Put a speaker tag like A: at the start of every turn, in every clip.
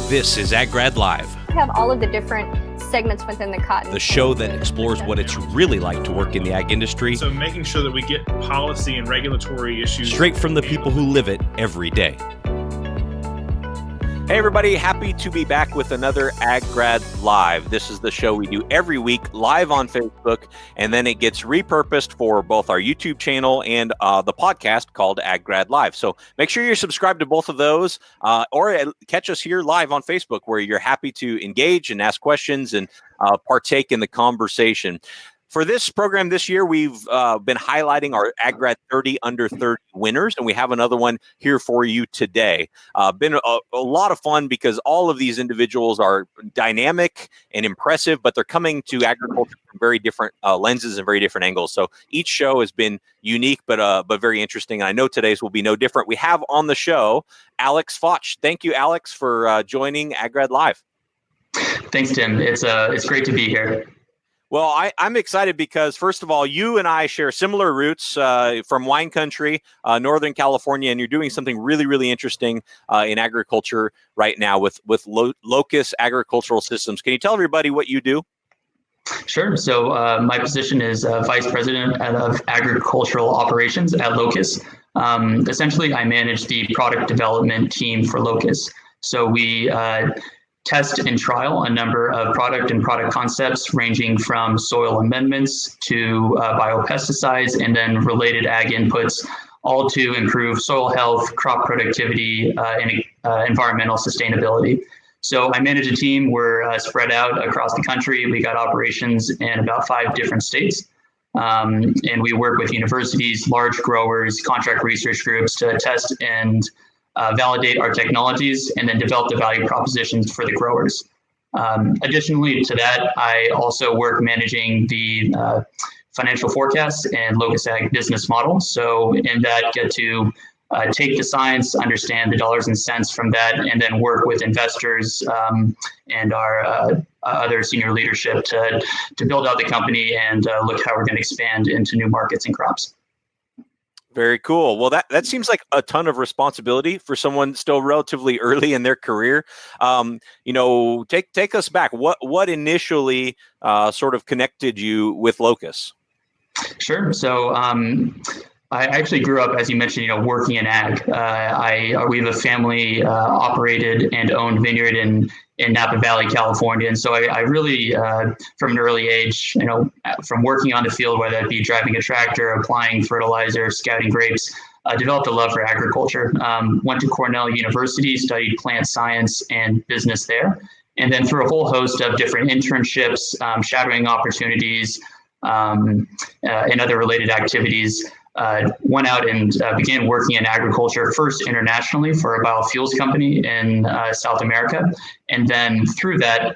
A: This is AgGrad Live.
B: We have all of the different segments within the cotton.
A: The show that explores what it's really like to work in the ag industry.
C: So making sure that we get policy and regulatory issues
A: straight from the people who live it every day. Hey everybody, happy to be back with another AgGrad Live. This is the show we do every week live on Facebook, and then it gets repurposed for both our YouTube channel and the podcast called AgGrad Live. So make sure you're subscribed to both of those, or catch us here live on Facebook, where you're happy to engage and ask questions and partake in the conversation. For this program this year, we've been highlighting our AgGrad 30 under 30 winners, and we have another one here for you today. Been a lot of fun because all of these individuals are dynamic and impressive, but they're coming to agriculture from very different lenses and very different angles. So each show has been unique, but very interesting. And I know today's will be no different. We have on the show Alex Fotsch. Thank you, Alex, for joining AgGrad Live.
D: Thanks, Tim. It's great to be here.
A: Well, I'm excited because, first of all, you and I share similar roots from wine country, Northern California, and you're doing something really, really interesting in agriculture right now with Locus Agricultural Systems. Can you tell everybody what you do?
D: Sure. So my position is Vice President of Agricultural Operations at Locus. Essentially, I manage the product development team for Locus. So we test and trial a number of product concepts ranging from soil amendments to biopesticides and then related ag inputs, all to improve soil health, crop productivity, and environmental sustainability. So I manage a team. We're spread out across the country. We got operations in about 5 different states. And we work with universities, large growers, contract research groups to test and validate our technologies, and then develop the value propositions for the growers. Additionally to that, I also work managing the financial forecasts and Locus Ag business model. So in that, get to take the science, understand the dollars and cents from that, and then work with investors and our other senior leadership to build out the company and look how we're going to expand into new markets and crops.
A: Very cool. Well, that seems like a ton of responsibility for someone still relatively early in their career. Take us back. What initially sort of connected you with Locus? Sure.
D: So I actually grew up, as you mentioned, working in ag. We have a family operated and owned vineyard in Napa Valley, California. And so I really, from an early age, from working on the field, whether that be driving a tractor, applying fertilizer, scouting grapes, developed a love for agriculture. Went to Cornell University, studied plant science and business there. And then through a whole host of different internships, shadowing opportunities, and other related activities, went out and began working in agriculture, first internationally for a biofuels company in South America. And then through that,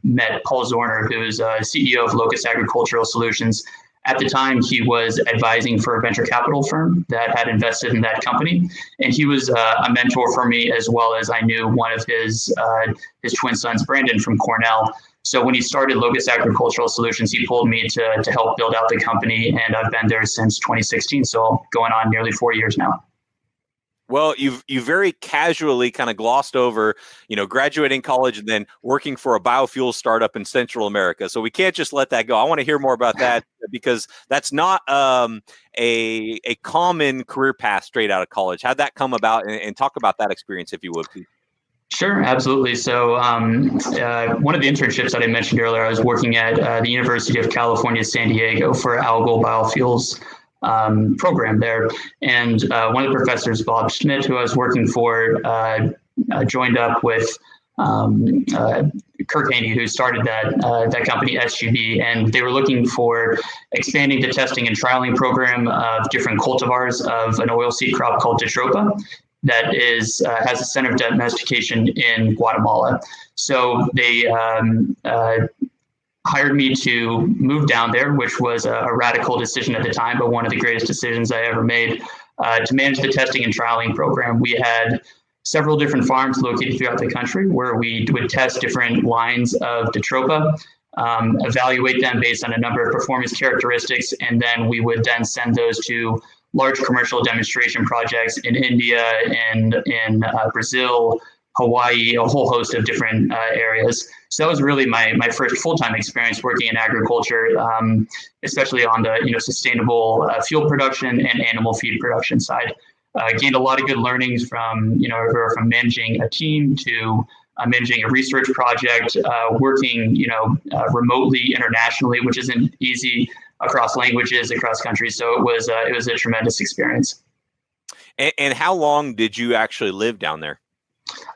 D: met Paul Zorner, who's CEO of Locus Agricultural Solutions. At the time, he was advising for a venture capital firm that had invested in that company. And he was a mentor for me, as well as I knew one of his twin sons, Brandon, from Cornell. So when he started Locus Agricultural Solutions, he pulled me to help build out the company, and I've been there since 2016, so going on nearly 4 years now.
A: Well, you very casually kind of glossed over, graduating college and then working for a biofuel startup in Central America. So we can't just let that go. I want to hear more about that because that's not a common career path straight out of college. How'd that come about? And talk about that experience, if you would, please.
D: Sure, absolutely. So one of the internships that I mentioned earlier, I was working at the University of California, San Diego for algal biofuels program there. And one of the professors, Bob Schmidt, who I was working for, joined up with Kirk Haney, who started that company, SGB, and they were looking for expanding the testing and trialing program of different cultivars of an oilseed crop called Jatropha that has a center of domestication in Guatemala. So they hired me to move down there, which was a radical decision at the time, but one of the greatest decisions I ever made, to manage the testing and trialing program. We had several different farms located throughout the country where we would test different lines of Jatropha, evaluate them based on a number of performance characteristics, and then we would then send those to large commercial demonstration projects in India and in Brazil, Hawaii, a whole host of different areas. So that was really my first full-time experience working in agriculture, especially on the sustainable fuel production and animal feed production side. Gained a lot of good learnings from from managing a team to managing a research project, working remotely internationally, which isn't easy across languages, across countries. So it was a tremendous experience.
A: And how long did you actually live down there?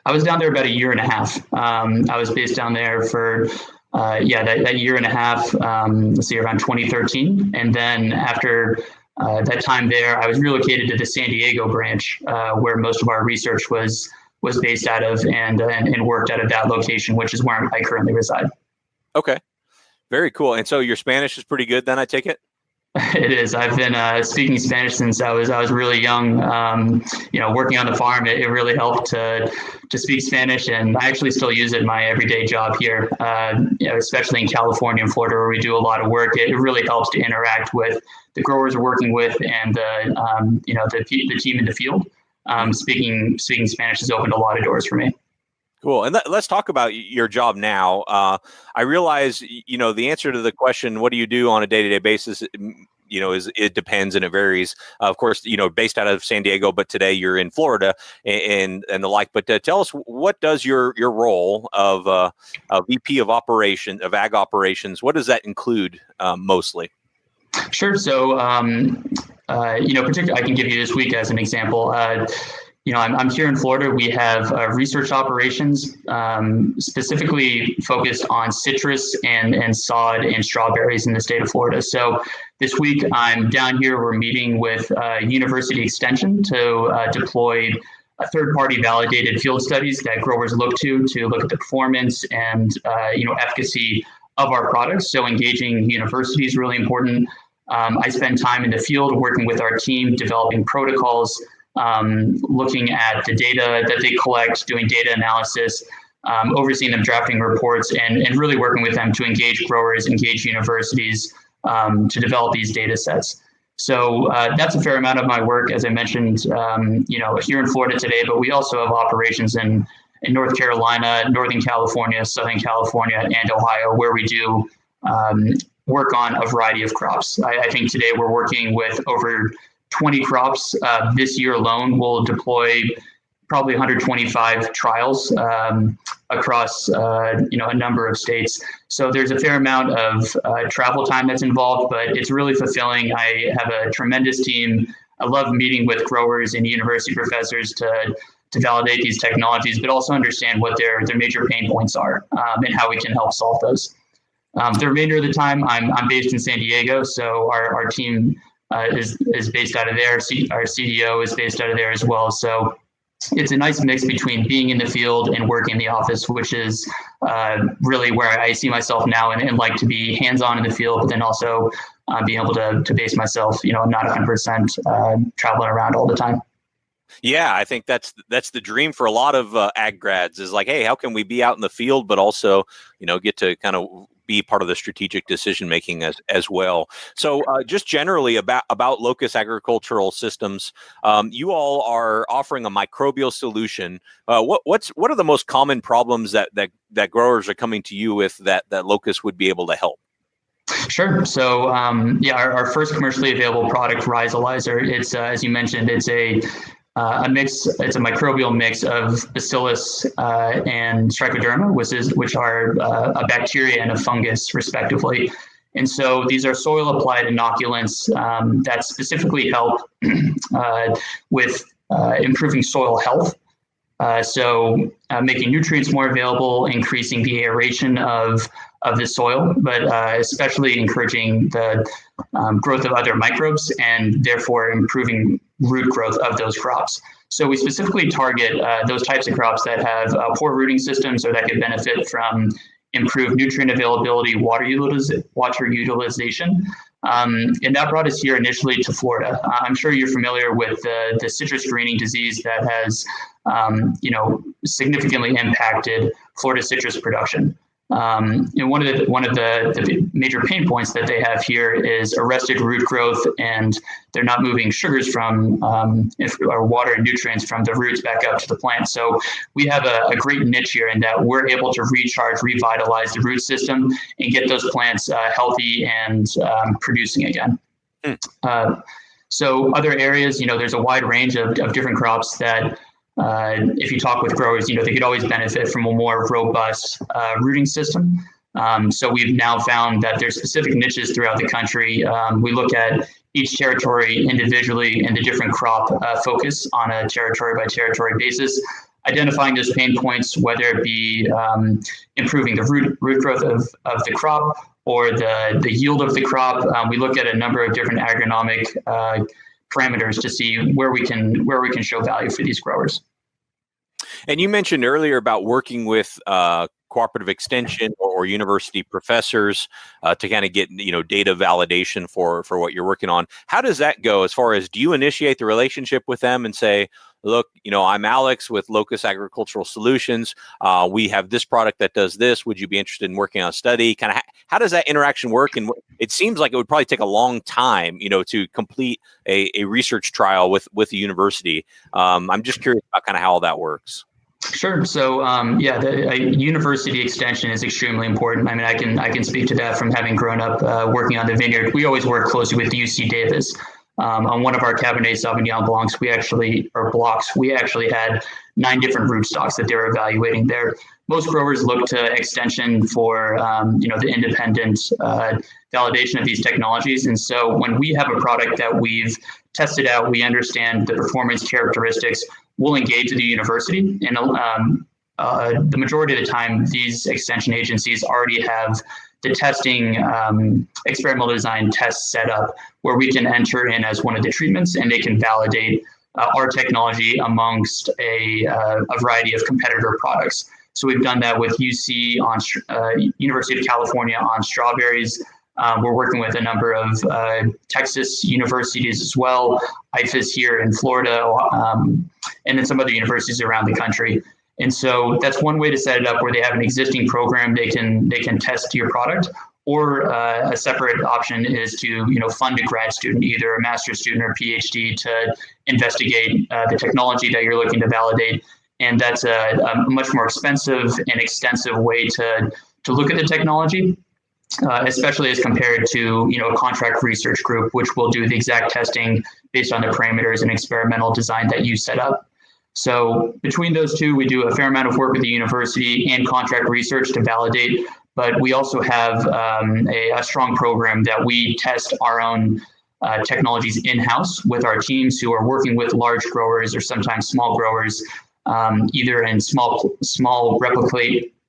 D: I was down there about a year and a half. I was based down there for that year and a half. Around 2013, and then after that time there, I was relocated to the San Diego branch, where most of our research was based out of, and worked out of that location, which is where I currently reside.
A: Okay, very cool. And so your Spanish is pretty good, then, I take it?
D: It is. I've been speaking Spanish since I was really young. Working on the farm, it really helped to speak Spanish, and I actually still use it in my everyday job here. Especially in California and Florida, where we do a lot of work. It really helps to interact with the growers we're working with and the team in the field. Speaking Spanish has opened a lot of doors for me.
A: Cool. And let's talk about your job now. I realize, the answer to the question, what do you do on a day-to-day basis, it depends and it varies. Of course, based out of San Diego, but today you're in Florida and the like. But tell us, what does your role of a VP of ag operations, what does that include mostly?
D: Sure. So, particularly, I can give you this week as an example. I'm here in Florida. We have research operations specifically focused on citrus and sod and strawberries in the state of Florida. So this week I'm down here. We're meeting with University Extension to deploy third-party validated field studies that growers look to look at the performance and efficacy of our products. So engaging university is really important. I spend time in the field working with our team, developing protocols, looking at the data that they collect, doing data analysis, overseeing them drafting reports, and really working with them to engage growers, engage universities to develop these data sets. So that's a fair amount of my work, as I mentioned, here in Florida today, but we also have operations in North Carolina, Northern California, Southern California, and Ohio, where we do work on a variety of crops. I think today we're working with over 20 crops. This year alone, we'll deploy probably 125 trials across a number of states. So there's a fair amount of travel time that's involved, but it's really fulfilling. I have a tremendous team. I love meeting with growers and university professors to validate these technologies, but also understand what their major pain points are and how we can help solve those. The remainder of the time, I'm based in San Diego, so our team is based out of there. Our CDO is based out of there as well. So it's a nice mix between being in the field and working in the office, which is really where I see myself now and like to be hands-on in the field, but then also being able to base myself, not 100% traveling around all the time.
A: Yeah, I think that's the dream for a lot of ag grads is like, hey, how can we be out in the field, but also, get to kind of be part of the strategic decision making as well. So just generally about Locus Agricultural Systems, you all are offering a microbial solution. What are the most common problems that growers are coming to you with that Locus would be able to help?
D: Sure. So our first commercially available product, Rhizolizer, it's as you mentioned, it's a mix. It's a microbial mix of Bacillus and Trichoderma, which are a bacteria and a fungus, respectively. And so these are soil-applied inoculants that specifically help with improving soil health. So making nutrients more available, increasing the aeration of the soil, but especially encouraging the growth of other microbes and therefore improving root growth of those crops. So we specifically target those types of crops that have poor rooting systems or that could benefit from improved nutrient availability, water utilization. And that brought us here initially to Florida. I'm sure you're familiar with the citrus greening disease that has significantly impacted Florida citrus production. And one of the major pain points that they have here is arrested root growth, and they're not moving sugars from or water and nutrients from the roots back up to the plant. So we have a great niche here in that we're able to recharge, revitalize the root system, and get those plants healthy and producing again. So other areas, there's a wide range of different crops that. If you talk with growers, they could always benefit from a more robust rooting system. So we've now found that there's specific niches throughout the country. We look at each territory individually and the different crop focus on a territory by territory basis, identifying those pain points, whether it be improving the root growth of the crop or the yield of the crop. We look at a number of different agronomic parameters to see where we can show value for these growers.
A: And you mentioned earlier about working with cooperative extension or university professors to kind of get data validation for what you're working on. How does that go? As far as, do you initiate the relationship with them and say, look, I'm Alex with Locus Agricultural Solutions. We have this product that does this. Would you be interested in working on a study? Kind of how does that interaction work? And it seems like it would probably take a long time, to complete a research trial with a university. I'm just curious about kind of how all that works.
D: Sure. So, university extension is extremely important. I mean, I can speak to that from having grown up working on the Vineyard. We always work closely with UC Davis. On one of our Cabernet Sauvignon Blancs, we actually had 9 different rootstocks that they were evaluating there. Most growers look to extension for, the independent validation of these technologies. And so when we have a product that we've tested out, we understand the performance characteristics, we'll engage the university. And the majority of the time, these extension agencies already have the testing experimental design tests set up where we can enter in as one of the treatments, and they can validate our technology amongst a variety of competitor products. So we've done that with UC on University of California on strawberries. We're working with a number of Texas universities as well, IFAS here in Florida, and then some other universities around the country. And so that's one way to set it up where they have an existing program they can test your product, or a separate option is to fund a grad student, either a master's student or PhD, to investigate the technology that you're looking to validate. And that's a much more expensive and extensive way to look at the technology, especially as compared to a contract research group, which will do the exact testing based on the parameters and experimental design that you set up. So between those two, we do a fair amount of work with the university and contract research to validate, but we also have a strong program that we test our own technologies in-house with our teams who are working with large growers or sometimes small growers, either in small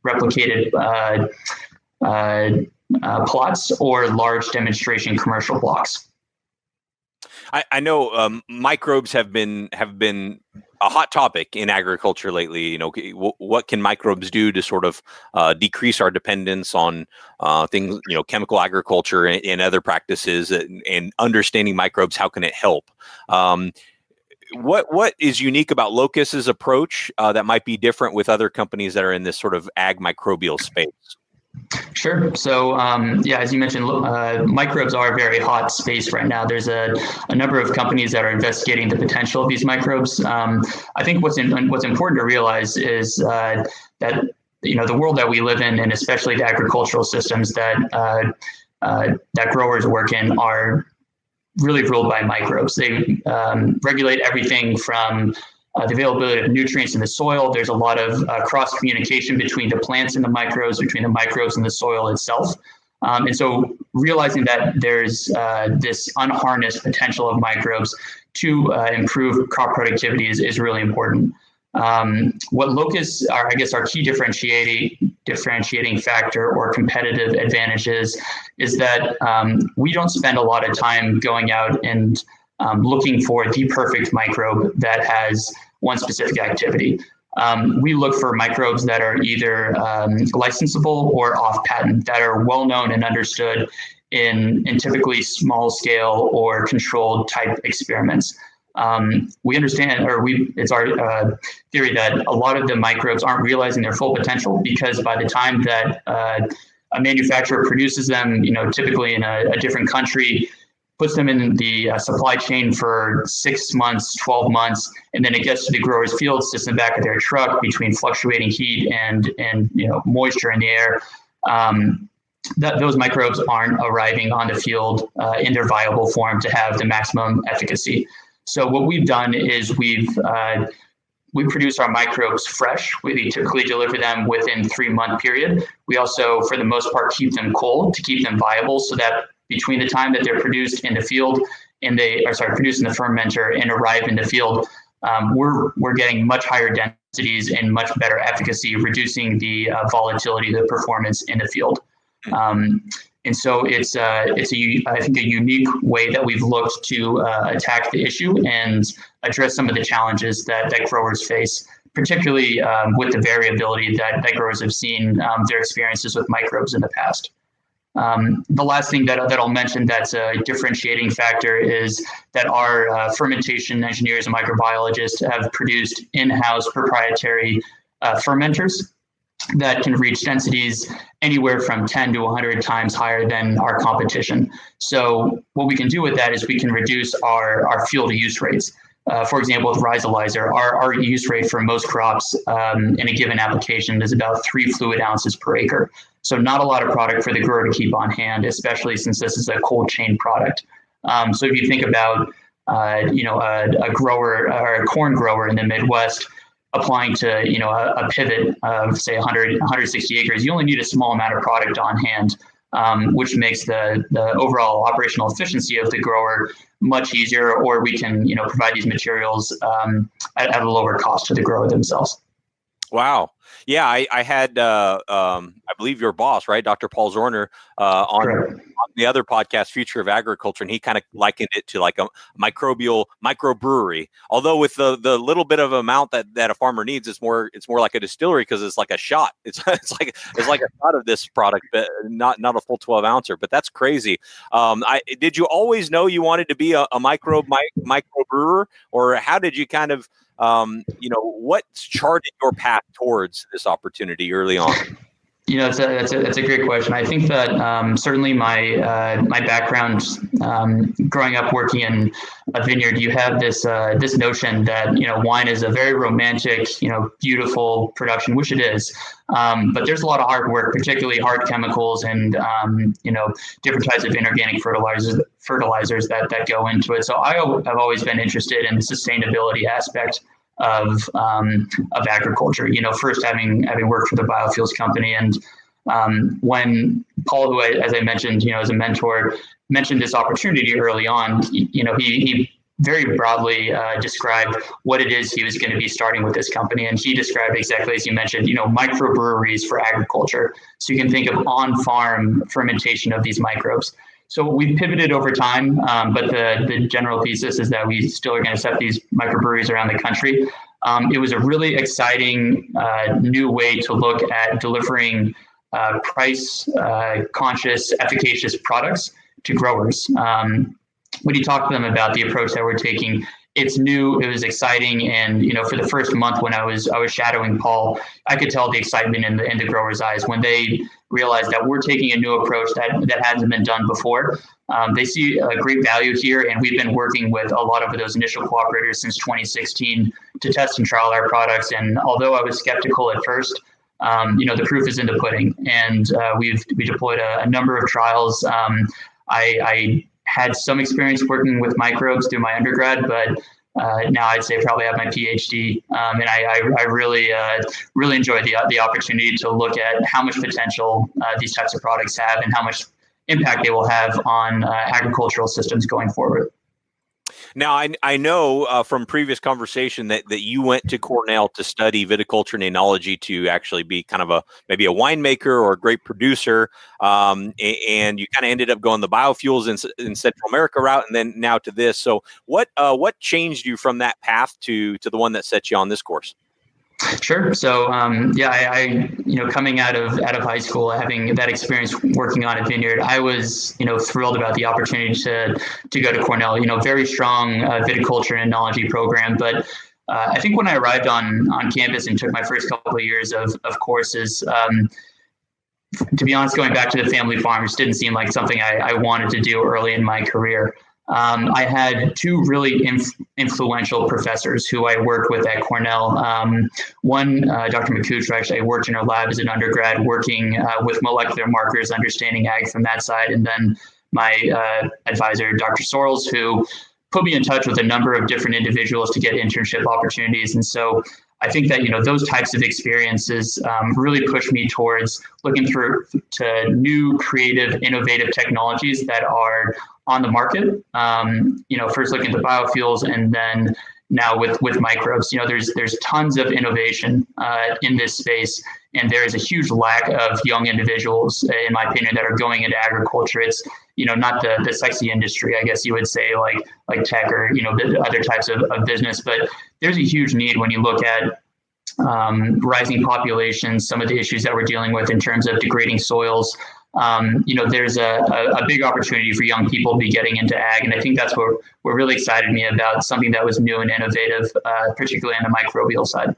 D: replicated plots or large demonstration commercial blocks.
A: I know microbes have been a hot topic in agriculture lately. What can microbes do to sort of decrease our dependence on things, chemical agriculture and other practices, and understanding microbes? How can it help? What is unique about Locus's approach that might be different with other companies that are in this sort of ag microbial space?
D: Sure. So, as you mentioned, microbes are a very hot space right now. There's a number of companies that are investigating the potential of these microbes. I think what's important to realize is that the world that we live in, and especially the agricultural systems that growers work in, are really ruled by microbes. They regulate everything from the availability of nutrients in the soil. There's a lot of cross communication between the plants and the microbes, between the microbes and the soil itself. And so realizing that there's this unharnessed potential of microbes to improve crop productivity is really important. What Locus, our key differentiating factor or competitive advantage is that we don't spend a lot of time going out and looking for the perfect microbe that has one specific activity. We look for microbes that are either licensable or off patent, that are well known and understood in typically small scale or controlled type experiments. we understand, it's our theory that a lot of the microbes aren't realizing their full potential, because by the time that a manufacturer produces them, typically in a different country, puts them in the supply chain for 6 months, 12 months, and then it gets to the grower's field, sits in the back of their truck between fluctuating heat and moisture in the air. Those microbes aren't arriving on the field in their viable form to have the maximum efficacy. So what we've done is we produce our microbes fresh. We typically deliver them within 3-month period. We also, for the most part, keep them cold to keep them viable, so that between the time that they're produced in the field produced in the fermenter and arrive in the field, we're getting much higher densities and much better efficacy, reducing the volatility, the performance in the field. And so it's I think a unique way that we've looked to attack the issue and address some of the challenges that growers face, particularly with the variability that growers have seen their experiences with microbes in the past. The last thing that I'll mention that's a differentiating factor is that our fermentation engineers and microbiologists have produced in-house proprietary fermenters that can reach densities anywhere from 10 to 100 times higher than our competition. So what we can do with that is we can reduce our field use rates. For example, with rhizolizer, our use rate for most crops in a given application is about 3 fluid ounces per acre. So not a lot of product for the grower to keep on hand, especially since this is a cold chain product. So if you think about a grower or a corn grower in the Midwest applying to a pivot of say 160 acres, you only need a small amount of product on hand, which makes the overall operational efficiency of the grower much easier, or we can provide these materials at a lower cost to the grower themselves.
A: Wow. Yeah, I had, I believe your boss, right, Dr. Paul Zorner, on the other podcast, Future of Agriculture, and he kind of likened it to like a microbrewery. Although with the little bit of amount that a farmer needs, it's more like a distillery, because it's like a shot. It's like a shot of this product, but not a full 12 ouncer. But that's crazy. Did you always know you wanted to be a microbrewer, or how did you kind of what charted your path towards this opportunity early on?
D: That's a great question. I think that certainly my background, growing up working in a vineyard, you have this notion that wine is a very romantic, beautiful production, which it is. But there's a lot of hard work, particularly hard chemicals and different types of inorganic fertilizers that go into it. So I have always been interested in the sustainability aspect of agriculture. First having worked for the Biofuels company, and when Paul, who as I mentioned, as a mentor, mentioned this opportunity early on, he very broadly described what it is he was going to be starting with this company, and he described exactly as you mentioned, microbreweries for agriculture. So you can think of on-farm fermentation of these microbes. So we pivoted over time, but the general thesis is that we still are going to set these microbreweries around the country. It was a really exciting new way to look at delivering price-conscious, efficacious products to growers. When you talk to them about the approach that we're taking, it's new, it was exciting, and for the first month when I was shadowing Paul, I could tell the excitement in the growers' eyes when they realized that we're taking a new approach that hasn't been done before. They see a great value here, and we've been working with a lot of those initial cooperators since 2016 to test and trial our products. And although I was skeptical at first, the proof is in the pudding, and we deployed a number of trials. I had some experience working with microbes through my undergrad, but now I'd say probably have my PhD, and I really enjoyed the opportunity to look at how much potential these types of products have and how much impact they will have on agricultural systems going forward.
A: Now, I know from previous conversation that you went to Cornell to study viticulture and enology to actually be kind of maybe a winemaker or a great producer, and you kind of ended up going the biofuels in Central America route, and then now to this. So what changed you from that path to the one that set you on this course?
D: Sure. So, coming out of high school, having that experience working on a vineyard, I was, thrilled about the opportunity to go to Cornell. Very strong viticulture and enology program. But I think when I arrived on campus and took my first couple of years of courses, to be honest, going back to the family farm just didn't seem like something I wanted to do early in my career. I had two really influential professors who I worked with at Cornell. One, Dr. McCutra, actually, I worked in her lab as an undergrad, working with molecular markers, understanding ag from that side. And then my advisor, Dr. Sorrells, who put me in touch with a number of different individuals to get internship opportunities. And so I think that, those types of experiences really push me towards looking through to new, creative, innovative technologies that are on the market. First looking at the biofuels, and then now with microbes. There's tons of innovation in this space, and there is a huge lack of young individuals, in my opinion, that are going into agriculture. It's not the sexy industry, I guess you would say, like tech or the other types of business, but there's a huge need when you look at rising populations, some of the issues that we're dealing with in terms of degrading soils. There's a big opportunity for young people to be getting into ag. And I think that's what really excited me about something that was new and innovative, particularly on the microbial side.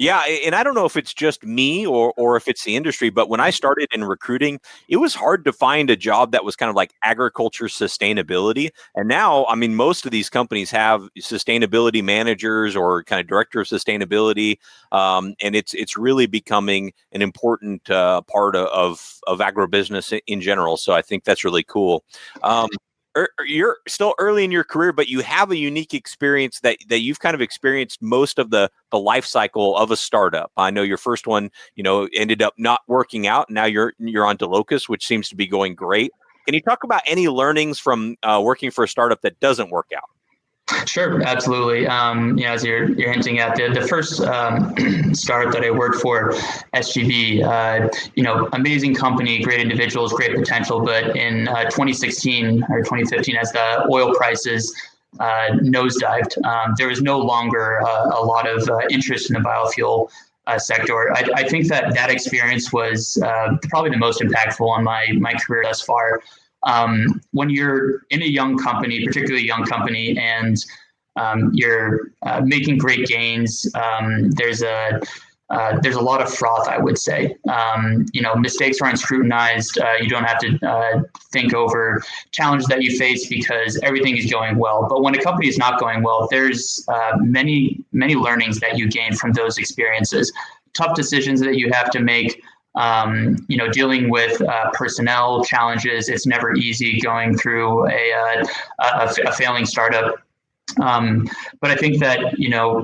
A: Yeah, and I don't know if it's just me or if it's the industry, but when I started in recruiting, it was hard to find a job that was kind of like agriculture sustainability. And now, I mean, most of these companies have sustainability managers or kind of director of sustainability, and it's really becoming an important part of agribusiness in general. So I think that's really cool. You're still early in your career, but you have a unique experience that you've kind of experienced most of the life cycle of a startup. I know your first one, ended up not working out. Now you're on to Locus, which seems to be going great. Can you talk about any learnings from working for a startup that doesn't work out?
D: Sure, absolutely. As you're hinting at, the first startup that I worked for, SGB, amazing company, great individuals, great potential. But in 2016 or 2015, as the oil prices nosedived, there was no longer a lot of interest in the biofuel sector. I think that experience was probably the most impactful on my career thus far. When you're in a young company, particularly a young company, and you're making great gains, there's a lot of froth, I would say. Mistakes aren't scrutinized. You don't have to think over challenges that you face because everything is going well. But when a company is not going well, there's many learnings that you gain from those experiences. Tough decisions that you have to make. Dealing with personnel challenges. It's never easy going through a failing startup. But I think that,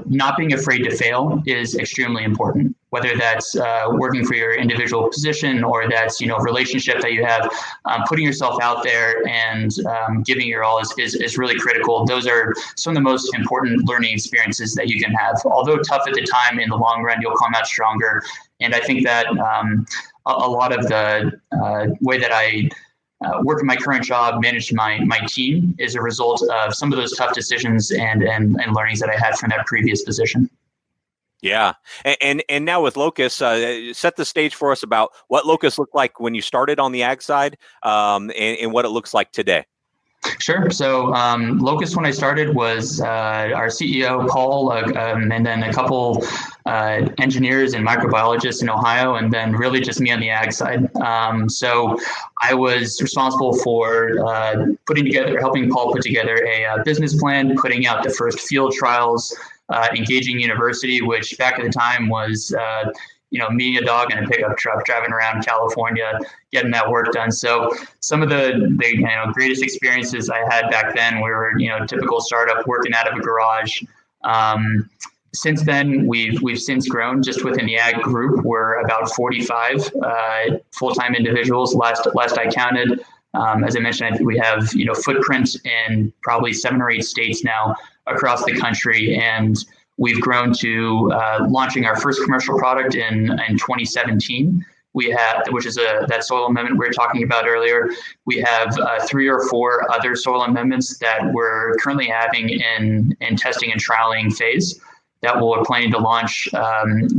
D: not being afraid to fail is extremely important, whether that's working for your individual position or that's, relationship that you have. Putting yourself out there and giving your all is really critical. Those are some of the most important learning experiences that you can have. Although tough at the time, in the long run, you'll come out stronger. And I think that a lot of the way that I work in my current job, manage my team, is a result of some of those tough decisions and learnings that I had from that previous position.
A: Yeah. And now with Locus, set the stage for us about what Locus looked like when you started on the ag side, and what it looks like today.
D: Sure. So Locus, when I started, was our CEO, Paul, and then a couple engineers and microbiologists in Ohio, and then really just me on the ag side. So I was responsible for helping Paul put together a business plan, putting out the first field trials, engaging university, which back at the time was me, a dog, and a pickup truck driving around California, getting that work done. So some of the greatest experiences I had back then, we were, typical startup working out of a garage. Since then, we've since grown. Just within the ag group, we're about 45 full-time individuals. Last I counted. As I mentioned, I think we have footprint in probably 7 or 8 states now across the country, and we've grown to launching our first commercial product in 2017. We have, which is that soil amendment we were talking about earlier. We have 3 or 4 other soil amendments that we're currently having in testing and trialing phase that we're planning to launch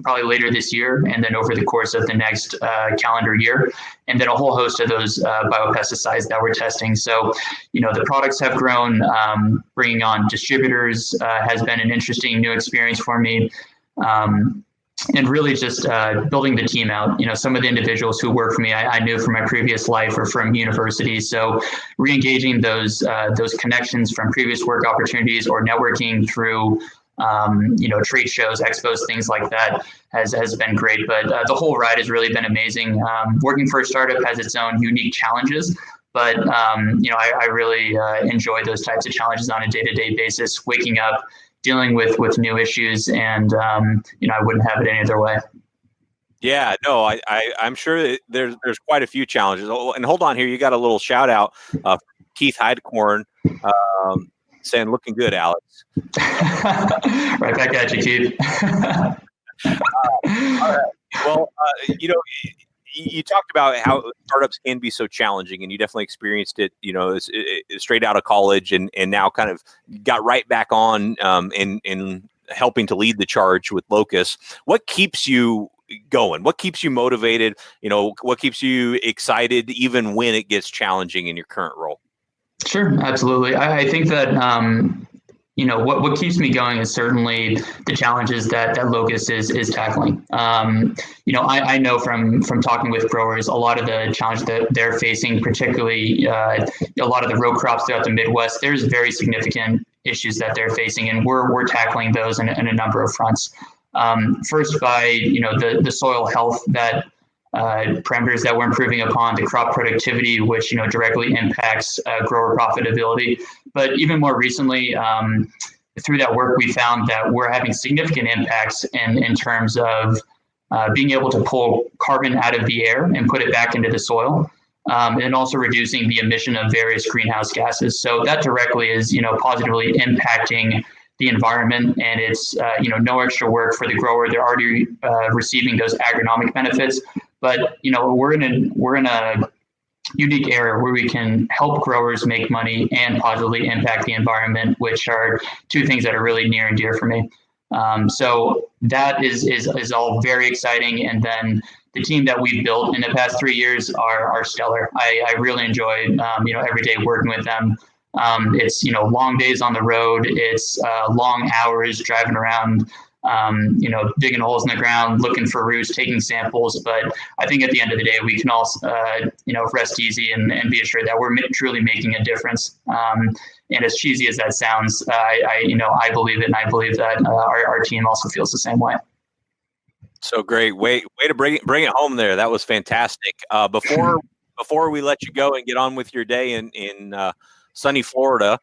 D: probably later this year, and then over the course of the next calendar year, and then a whole host of those biopesticides that we're testing. So, the products have grown. Bringing on distributors has been an interesting new experience for me. And really just building the team out. Some of the individuals who work for me, I knew from my previous life or from university. So re-engaging those connections from previous work opportunities or networking through, trade shows, expos, things like that has been great. But the whole ride has really been amazing. Working for a startup has its own unique challenges. But, I really enjoy those types of challenges on a day-to-day basis, waking up, dealing with new issues, and I wouldn't have it any other way.
A: Yeah, no, I'm sure that there's quite a few challenges. Oh, and hold on here, you got a little shout out from Keith Heidecorn saying, "Looking good, Alex."
D: Right back at you, Keith.
A: All right. Well, you talked about how startups can be so challenging, and you definitely experienced it, straight out of college, and now kind of got right back on in helping to lead the charge with Locus. What keeps you going? What keeps you motivated? What keeps you excited even when it gets challenging in your current role? Sure,
D: absolutely. I think that what keeps me going is certainly the challenges that Locus is tackling. I know from talking with growers, a lot of the challenges that they're facing, particularly a lot of the row crops throughout the Midwest, there's very significant issues that they're facing, and we're tackling those in a number of fronts. First, by the soil health that parameters that we're improving upon, the crop productivity, which directly impacts grower profitability. But even more recently, through that work, we found that we're having significant impacts in terms of being able to pull carbon out of the air and put it back into the soil, and also reducing the emission of various greenhouse gases. So that directly is positively impacting the environment, and it's no extra work for the grower. They're already receiving those agronomic benefits. But we're in a unique era where we can help growers make money and positively impact the environment, which are two things that are really near and dear for me. So that is all very exciting. And then the team that we've built in the past 3 years are stellar. I really enjoy every day working with them. It's long days on the road. It's long hours driving around. Digging holes in the ground, looking for roots, taking samples. But I think at the end of the day, we can all, rest easy and be assured that we're truly making a difference. And as cheesy as that sounds, I believe it, and I believe that our team also feels the same way.
A: So great. Way to bring it home there. That was fantastic. Before we let you go and get on with your day in sunny Florida,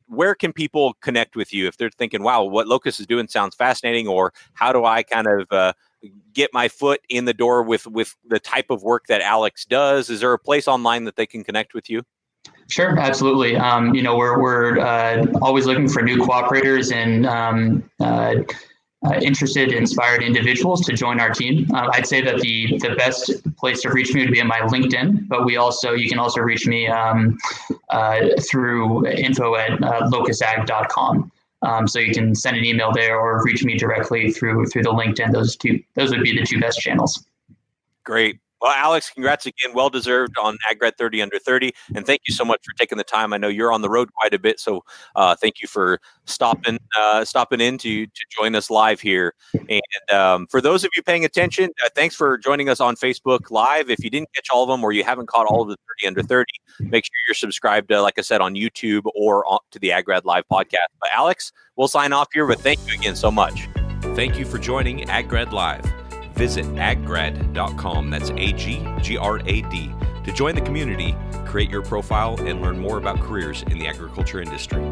A: where can people connect with you if they're thinking, wow, what Locus is doing sounds fascinating, or how do I kind of get my foot in the door with the type of work that Alex does? Is there a place online that they can connect with you?
D: Sure, absolutely. We're always looking for new cooperators and interested, inspired individuals to join our team. I'd say that the best place to reach me would be on my LinkedIn, but you can also reach me through info@locusag.com. So you can send an email there or reach me directly through the LinkedIn. Those would be the two best channels.
A: Great. Well, Alex, congrats again. Well deserved on AgGrad 30 Under 30. And thank you so much for taking the time. I know you're on the road quite a bit, so thank you for stopping in to join us live here. And for those of you paying attention, thanks for joining us on Facebook Live. If you didn't catch all of them or you haven't caught all of the 30 Under 30, make sure you're subscribed, like I said, on YouTube or to the AgGrad Live podcast. But Alex, we'll sign off here, but thank you again so much.
E: Thank you for joining AgGrad Live. Visit aggrad.com, that's AGGRAD, to join the community, create your profile, and learn more about careers in the agriculture industry.